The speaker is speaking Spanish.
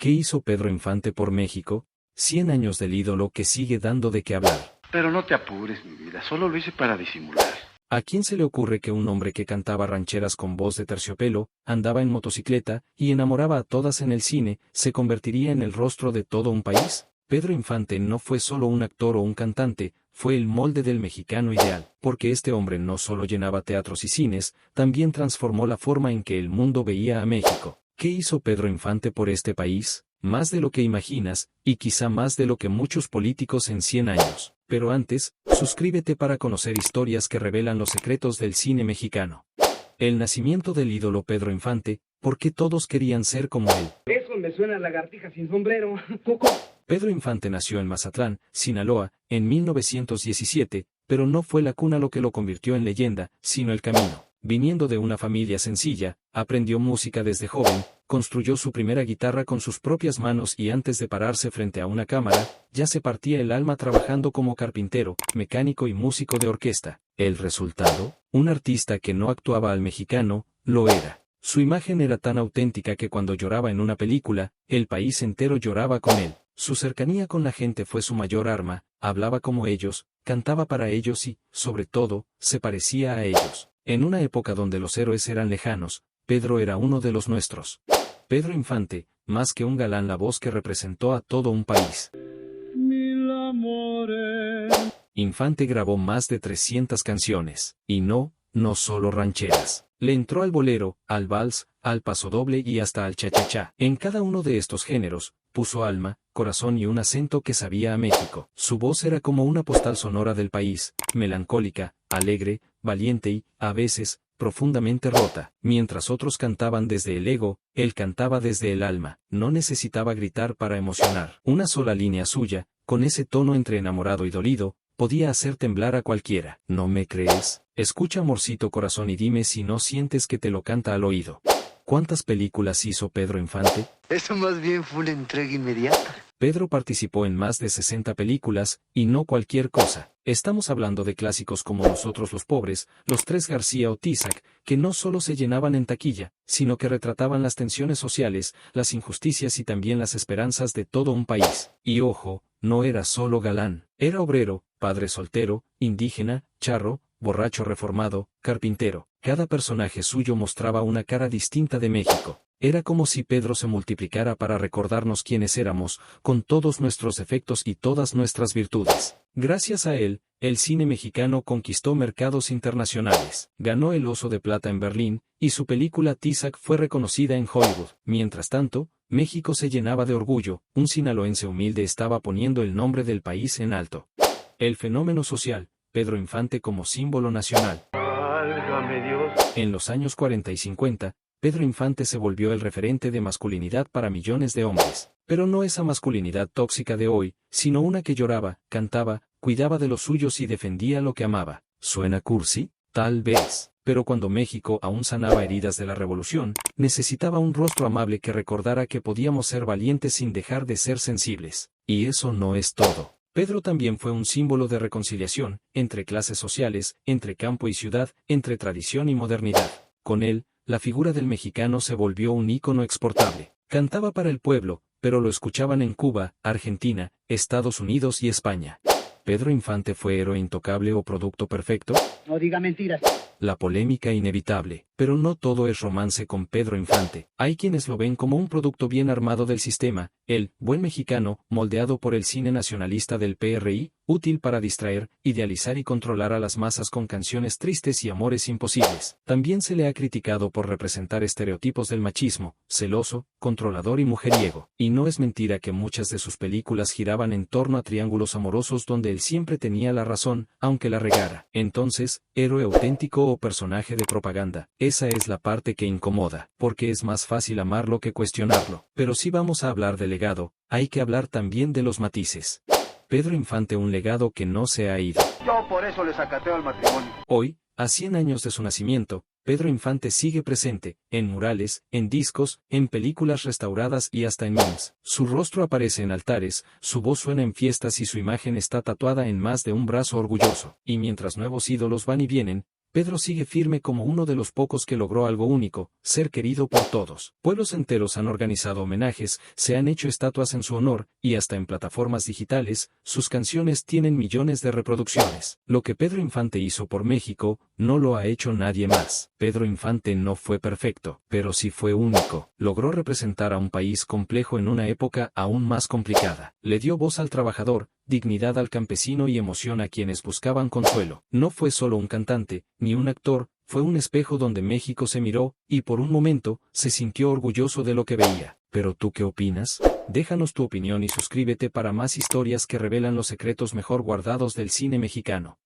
¿Qué hizo Pedro Infante por México? 100 años del ídolo que sigue dando de qué hablar. Pero no te apures, mi vida, solo lo hice para disimular. ¿A quién se le ocurre que un hombre que cantaba rancheras con voz de terciopelo, andaba en motocicleta y enamoraba a todas en el cine, se convertiría en el rostro de todo un país? Pedro Infante no fue solo un actor o un cantante, fue el molde del mexicano ideal, porque este hombre no solo llenaba teatros y cines, también transformó la forma en que el mundo veía a México. ¿Qué hizo Pedro Infante por este país? Más de lo que imaginas, y quizá más de lo que muchos políticos en 100 años. Pero antes, suscríbete para conocer historias que revelan los secretos del cine mexicano. El nacimiento del ídolo Pedro Infante, ¿por qué todos querían ser como él? Eso me suena a lagartija sin sombrero. Pedro Infante nació en Mazatlán, Sinaloa, en 1917, pero no fue la cuna lo que lo convirtió en leyenda, sino el camino. Viniendo de una familia sencilla, aprendió música desde joven, construyó su primera guitarra con sus propias manos y antes de pararse frente a una cámara, ya se partía el alma trabajando como carpintero, mecánico y músico de orquesta. ¿El resultado? Un artista que no actuaba al mexicano, lo era. Su imagen era tan auténtica que cuando lloraba en una película, el país entero lloraba con él. Su cercanía con la gente fue su mayor arma, hablaba como ellos, cantaba para ellos y, sobre todo, se parecía a ellos. En una época donde los héroes eran lejanos, Pedro era uno de los nuestros. Pedro Infante, más que un galán, la voz que representó a todo un país. Mil amores. Infante grabó más de 300 canciones, y no solo rancheras. Le entró al bolero, al vals, al pasodoble y hasta al cha-cha-cha. En cada uno de estos géneros, puso alma, corazón y un acento que sabía a México. Su voz era como una postal sonora del país, melancólica, alegre, valiente y, a veces, profundamente rota. Mientras otros cantaban desde el ego, él cantaba desde el alma. No necesitaba gritar para emocionar. Una sola línea suya, con ese tono entre enamorado y dolido, podía hacer temblar a cualquiera. ¿No me crees? Escucha Amorcito Corazón y dime si no sientes que te lo canta al oído. ¿Cuántas películas hizo Pedro Infante? Eso más bien fue una entrega inmediata. Pedro participó en más de 60 películas, y no cualquier cosa. Estamos hablando de clásicos como Nosotros los Pobres, Los Tres García o Tizac, que no solo se llenaban en taquilla, sino que retrataban las tensiones sociales, las injusticias y también las esperanzas de todo un país. Y ojo, no era solo galán, era obrero, padre soltero, indígena, charro, borracho reformado, carpintero. Cada personaje suyo mostraba una cara distinta de México. Era como si Pedro se multiplicara para recordarnos quiénes éramos, con todos nuestros defectos y todas nuestras virtudes. Gracias a él, el cine mexicano conquistó mercados internacionales. Ganó el Oso de Plata en Berlín, y su película Tizac fue reconocida en Hollywood. Mientras tanto, México se llenaba de orgullo, un sinaloense humilde estaba poniendo el nombre del país en alto. El fenómeno social, Pedro Infante como símbolo nacional. Válgame Dios. En los años 40 y 50, Pedro Infante se volvió el referente de masculinidad para millones de hombres. Pero no esa masculinidad tóxica de hoy, sino una que lloraba, cantaba, cuidaba de los suyos y defendía lo que amaba. ¿Suena cursi? Tal vez. Pero cuando México aún sanaba heridas de la revolución, necesitaba un rostro amable que recordara que podíamos ser valientes sin dejar de ser sensibles. Y eso no es todo. Pedro también fue un símbolo de reconciliación, entre clases sociales, entre campo y ciudad, entre tradición y modernidad. Con él, la figura del mexicano se volvió un ícono exportable. Cantaba para el pueblo, pero lo escuchaban en Cuba, Argentina, Estados Unidos y España. ¿Pedro Infante fue héroe intocable o producto perfecto? No diga mentiras. La polémica inevitable. Pero no todo es romance con Pedro Infante. Hay quienes lo ven como un producto bien armado del sistema, el buen mexicano, moldeado por el cine nacionalista del PRI, útil para distraer, idealizar y controlar a las masas con canciones tristes y amores imposibles. También se le ha criticado por representar estereotipos del machismo, celoso, controlador y mujeriego. Y no es mentira que muchas de sus películas giraban en torno a triángulos amorosos donde él siempre tenía la razón, aunque la regara. Entonces, ¿héroe auténtico o personaje de propaganda? Esa es la parte que incomoda, porque es más fácil amarlo que cuestionarlo. Pero si vamos a hablar de legado, hay que hablar también de los matices. Pedro Infante, un legado que no se ha ido. Yo por eso le sacateo al matrimonio. Hoy, a 100 años de su nacimiento, Pedro Infante sigue presente, en murales, en discos, en películas restauradas y hasta en memes. Su rostro aparece en altares, su voz suena en fiestas y su imagen está tatuada en más de un brazo orgulloso. Y mientras nuevos ídolos van y vienen, Pedro sigue firme como uno de los pocos que logró algo único, ser querido por todos. Pueblos enteros han organizado homenajes, se han hecho estatuas en su honor, y hasta en plataformas digitales, sus canciones tienen millones de reproducciones. Lo que Pedro Infante hizo por México, no lo ha hecho nadie más. Pedro Infante no fue perfecto, pero sí fue único. Logró representar a un país complejo en una época aún más complicada. Le dio voz al trabajador, dignidad al campesino y emoción a quienes buscaban consuelo. No fue solo un cantante, ni un actor, fue un espejo donde México se miró, y por un momento, se sintió orgulloso de lo que veía. ¿Pero tú qué opinas? Déjanos tu opinión y suscríbete para más historias que revelan los secretos mejor guardados del cine mexicano.